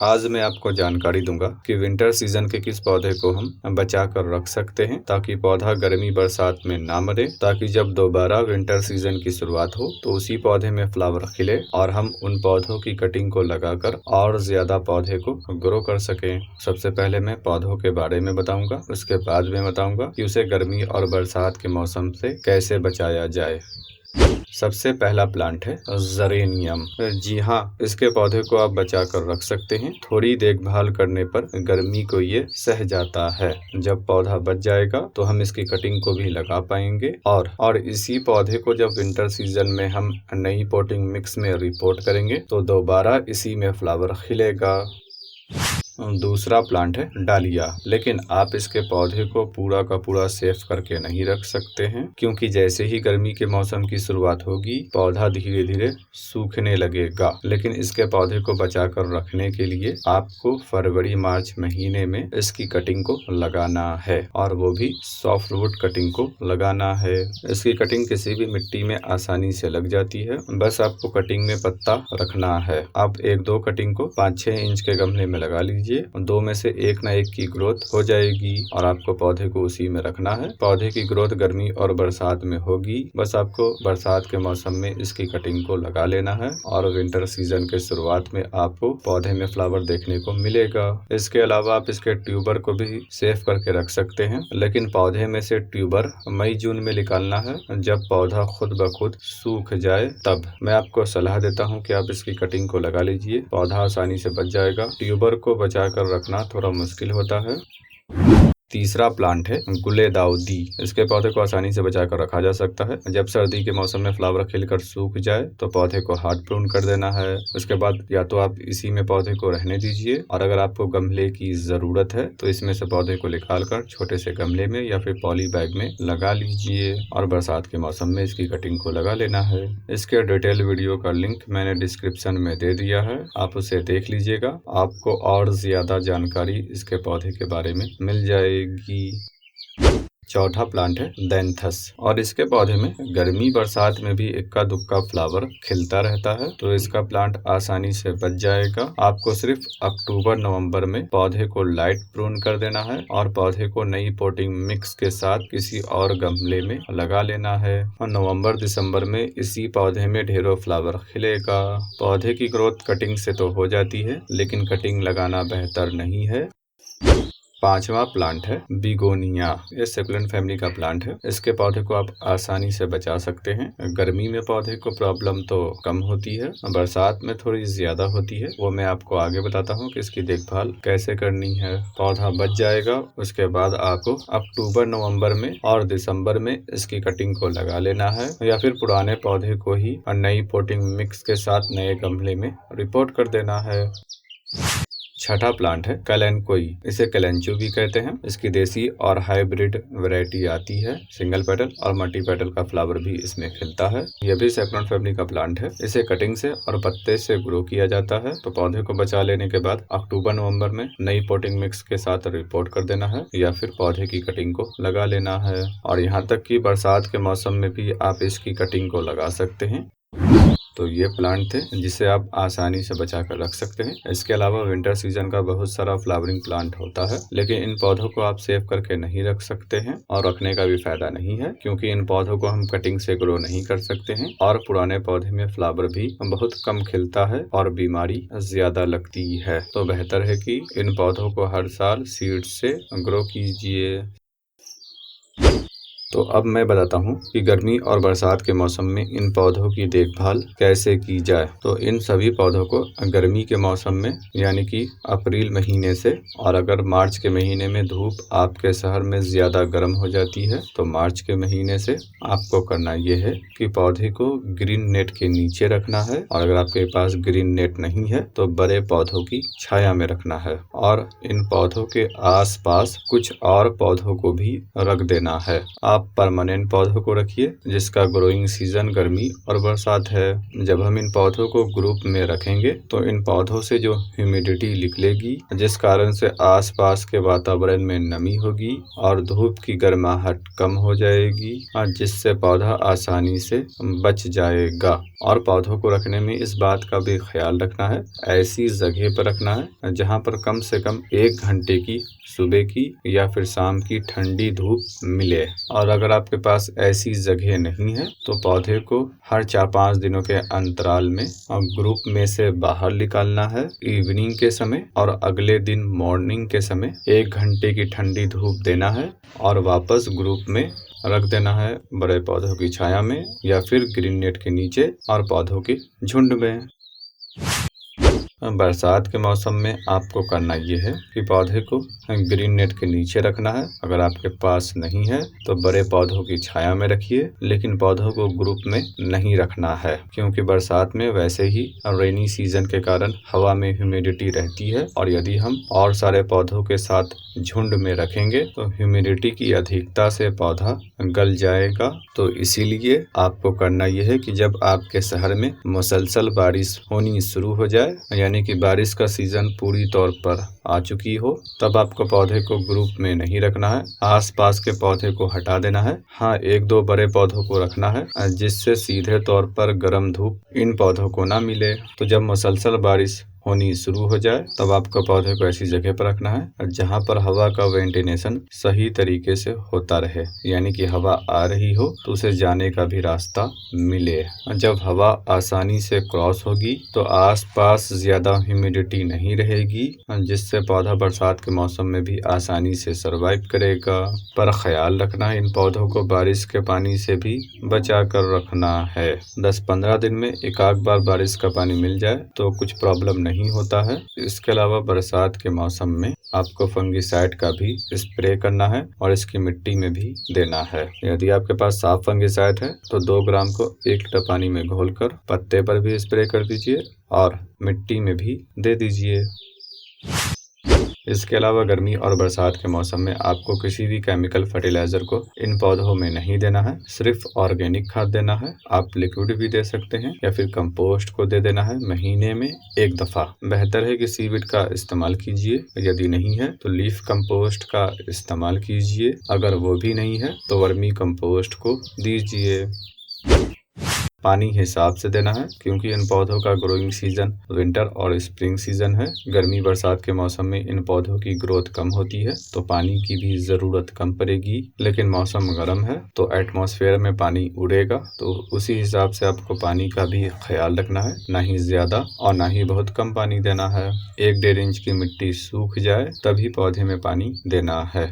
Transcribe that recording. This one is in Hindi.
आज मैं आपको जानकारी दूंगा कि विंटर सीजन के किस पौधे को हम बचा कर रख सकते हैं ताकि पौधा गर्मी बरसात में ना मरे, ताकि जब दोबारा विंटर सीजन की शुरुआत हो तो उसी पौधे में फ्लावर खिले और हम उन पौधों की कटिंग को लगाकर और ज्यादा पौधे को ग्रो कर सकें। सबसे पहले मैं पौधों के बारे में बताऊंगा, उसके बाद में बताऊंगा कि उसे गर्मी और बरसात के मौसम से कैसे बचाया जाए। सबसे पहला प्लांट है जरेनियम। जी हाँ, इसके पौधे को आप बचा कर रख सकते हैं। थोड़ी देखभाल करने पर गर्मी को ये सह जाता है। जब पौधा बच जाएगा तो हम इसकी कटिंग को भी लगा पाएंगे और इसी पौधे को जब विंटर सीजन में हम नई पोटिंग मिक्स में रिपोर्ट करेंगे तो दोबारा इसी में फ्लावर खिलेगा। दूसरा प्लांट है डालिया, लेकिन आप इसके पौधे को पूरा का पूरा सेफ करके नहीं रख सकते हैं, क्योंकि जैसे ही गर्मी के मौसम की शुरुआत होगी पौधा धीरे धीरे सूखने लगेगा। लेकिन इसके पौधे को बचा कर रखने के लिए आपको फरवरी मार्च महीने में इसकी कटिंग को लगाना है, और वो भी सॉफ्ट वुड कटिंग को लगाना है। इसकी कटिंग किसी भी मिट्टी में आसानी से लग जाती है, बस आपको कटिंग में पत्ता रखना है। आप 1-2 कटिंग को 5-6 इंच के गमले में लगा लीजिए, 2 में से एक ना एक की ग्रोथ हो जाएगी और आपको पौधे को उसी में रखना है। पौधे की ग्रोथ गर्मी और बरसात में होगी, बस आपको बरसात के मौसम में इसकी कटिंग को लगा लेना है और विंटर सीजन के शुरुआत में आपको पौधे में फ्लावर देखने को मिलेगा। इसके अलावा आप इसके ट्यूबर को भी सेव करके रख सकते हैं, लेकिन पौधे में से ट्यूबर मई जून में निकालना है, जब पौधा खुद ब खुद सूख जाए तब। मैं आपको सलाह देता हूँ कि आप इसकी कटिंग को लगा लीजिए, पौधा आसानी से बच जाएगा। ट्यूबर को बचा कर रखना थोड़ा मुश्किल होता है। तीसरा प्लांट है गुलेदाउदी। इसके पौधे को आसानी से बचा कर रखा जा सकता है। जब सर्दी के मौसम में फ्लावर खिलकर सूख जाए तो पौधे को हार्ड प्रून कर देना है। उसके बाद या तो आप इसी में पौधे को रहने दीजिए, और अगर आपको गमले की जरूरत है तो इसमें से पौधे को निकाल कर छोटे से गमले में या फिर पॉली बैग में लगा लीजिए, और बरसात के मौसम में इसकी कटिंग को लगा लेना है। इसके डिटेल वीडियो का लिंक मैंने डिस्क्रिप्शन में दे दिया है, आप उसे देख लीजिएगा। आपको और ज्यादा जानकारी इसके पौधे के बारे में मिल जाएगी। चौथा प्लांट है दैंथस, और इसके पौधे में गर्मी बरसात में भी इक्का दुक्का फ्लावर खिलता रहता है, तो इसका प्लांट आसानी से बच जाएगा। आपको सिर्फ अक्टूबर नवंबर में पौधे को लाइट प्रून कर देना है और पौधे को नई पोटिंग मिक्स के साथ किसी और गमले में लगा लेना है, और नवंबर दिसंबर में इसी पौधे में ढेरों फ्लावर खिलेगा। पौधे की ग्रोथ कटिंग से तो हो जाती है, लेकिन कटिंग लगाना बेहतर नहीं है। पांचवा प्लांट है बिगोनिया। ये सेकुलेंट फैमिली का प्लांट है। इसके पौधे को आप आसानी से बचा सकते हैं। गर्मी में पौधे को प्रॉब्लम तो कम होती है, बरसात में थोड़ी ज्यादा होती है, वो मैं आपको आगे बताता हूँ कि इसकी देखभाल कैसे करनी है। पौधा बच जाएगा, उसके बाद आपको अक्टूबर नवंबर में और दिसंबर में इसकी कटिंग को लगा लेना है, या फिर पुराने पौधे को ही नई पोटिंग मिक्स के साथ नए गमले में रिपोर्ट कर देना है। छठा प्लांट है कैलेनकोई। इसे कैलेंचो भी कहते हैं। इसकी देसी और हाइब्रिड वैरायटी आती है। सिंगल पेटल और मल्टी पेटल का फ्लावर भी इसमें खिलता है। यह भी सेकुलेंट फैमिली का प्लांट है। इसे कटिंग से और पत्ते से ग्रो किया जाता है। तो पौधे को बचा लेने के बाद अक्टूबर नवंबर में नई पोटिंग मिक्स के साथ रिपोर्ट कर देना है, या फिर पौधे की कटिंग को लगा लेना है। और यहाँ तक कि बरसात के मौसम में भी आप इसकी कटिंग को लगा सकते हैं। तो ये प्लांट थे जिसे आप आसानी से बचा कर रख सकते हैं। इसके अलावा विंटर सीजन का बहुत सारा फ्लावरिंग प्लांट होता है, लेकिन इन पौधों को आप सेव करके नहीं रख सकते हैं, और रखने का भी फायदा नहीं है, क्योंकि इन पौधों को हम कटिंग से ग्रो नहीं कर सकते हैं, और पुराने पौधे में फ्लावर भी बहुत कम खिलता है और बीमारी ज्यादा लगती है। तो बेहतर है कि इन पौधों को हर साल सीड से ग्रो कीजिए। तो अब मैं बताता हूँ कि गर्मी और बरसात के मौसम में इन पौधों की देखभाल कैसे की जाए। तो इन सभी पौधों को गर्मी के मौसम में यानी कि अप्रैल महीने से, और अगर मार्च के महीने में धूप आपके शहर में ज़्यादा गर्म हो जाती है तो मार्च के महीने से आपको करना ये है कि पौधे को ग्रीन नेट के नीचे रखना है, और अगर आपके पास ग्रीन नेट नहीं है तो बड़े पौधों की छाया में रखना है, और इन पौधों के आसपास कुछ और पौधों को भी रख देना है। आप आप परमानेंट पौधों को रखिए जिसका ग्रोइंग सीजन गर्मी और बरसात है। जब हम इन पौधों को ग्रुप में रखेंगे तो इन पौधों से जो ह्यूमिडिटी निकलेगी, जिस कारण से आसपास के वातावरण में नमी होगी और धूप की गर्माहट कम हो जाएगी, और जिससे पौधा आसानी से बच जाएगा। और पौधों को रखने में इस बात का भी ख्याल रखना है, ऐसी जगह पर रखना है जहाँ पर कम से कम 1 घंटे की सुबह की या फिर शाम की ठंडी धूप मिले। और अगर आपके पास ऐसी जगह नहीं है तो पौधे को हर 4-5 दिनों के अंतराल में ग्रुप में से बाहर निकालना है इवनिंग के समय, और अगले दिन मॉर्निंग के समय 1 घंटे की ठंडी धूप देना है और वापस ग्रुप में रख देना है, बड़े पौधों की छाया में या फिर ग्रीन नेट के नीचे और पौधों के झुंड में। बरसात के मौसम में आपको करना ये है कि पौधे को ग्रीन नेट के नीचे रखना है। अगर आपके पास नहीं है तो बड़े पौधों की छाया में रखिए, लेकिन पौधों को ग्रुप में नहीं रखना है, क्योंकि बरसात में वैसे ही रेनी सीजन के कारण हवा में ह्यूमिडिटी रहती है, और यदि हम और सारे पौधों के साथ झुंड में रखेंगे तो ह्यूमिडिटी की अधिकता से पौधा गल जाएगा। तो इसीलिए आपको करना यह है कि जब आपके शहर में मुसलसल बारिश होनी शुरू हो जाए, यानी कि बारिश का सीजन पूरी तौर पर आ चुकी हो, तब आपको पौधे को ग्रुप में नहीं रखना है, आसपास के पौधे को हटा देना है। हाँ, 1-2 बड़े पौधों को रखना है जिससे सीधे तौर पर गर्म धूप इन पौधों को ना मिले। तो जब मुसलसल बारिश होनी शुरू हो जाए तब आपको पौधे को ऐसी जगह पर रखना है जहां पर हवा का वेंटिलेशन सही तरीके से होता रहे, यानी कि हवा आ रही हो तो उसे जाने का भी रास्ता मिले। जब हवा आसानी से क्रॉस होगी तो आसपास ज्यादा ह्यूमिडिटी नहीं रहेगी, जिससे पौधा बरसात के मौसम में भी आसानी से सरवाइव करेगा। पर ख्याल रखना है, इन पौधों को बारिश के पानी से भी बचा कर रखना है। 10-15 दिन में एक आध बार बारिश का पानी मिल जाए तो कुछ प्रॉब्लम नहीं होता है। इसके अलावा बरसात के मौसम में आपको फंगिसाइड का भी स्प्रे करना है और इसकी मिट्टी में भी देना है। यदि आपके पास साफ फंगिसाइड है तो 2 ग्राम को 1 लीटर पानी में घोलकर पत्ते पर भी स्प्रे कर दीजिए और मिट्टी में भी दे दीजिए। इसके अलावा गर्मी और बरसात के मौसम में आपको किसी भी केमिकल फर्टिलाइजर को इन पौधों में नहीं देना है, सिर्फ ऑर्गेनिक खाद देना है। आप लिक्विड भी दे सकते हैं या फिर कंपोस्ट को दे देना है महीने में 1 दफा। बेहतर है कि सीविड का इस्तेमाल कीजिए, यदि नहीं है तो लीफ कंपोस्ट का इस्तेमाल कीजिए, अगर वो भी नहीं है तो वर्मी कंपोस्ट को दीजिए। पानी हिसाब से देना है, क्योंकि इन पौधों का ग्रोइंग सीजन विंटर और स्प्रिंग सीजन है। गर्मी बरसात के मौसम में इन पौधों की ग्रोथ कम होती है तो पानी की भी जरूरत कम पड़ेगी, लेकिन मौसम गर्म है तो एटमॉस्फेयर में पानी उड़ेगा, तो उसी हिसाब से आपको पानी का भी ख्याल रखना है। ना ही ज्यादा और ना ही बहुत कम पानी देना है। 1-1.5 इंच की मिट्टी सूख जाए तभी पौधे में पानी देना है।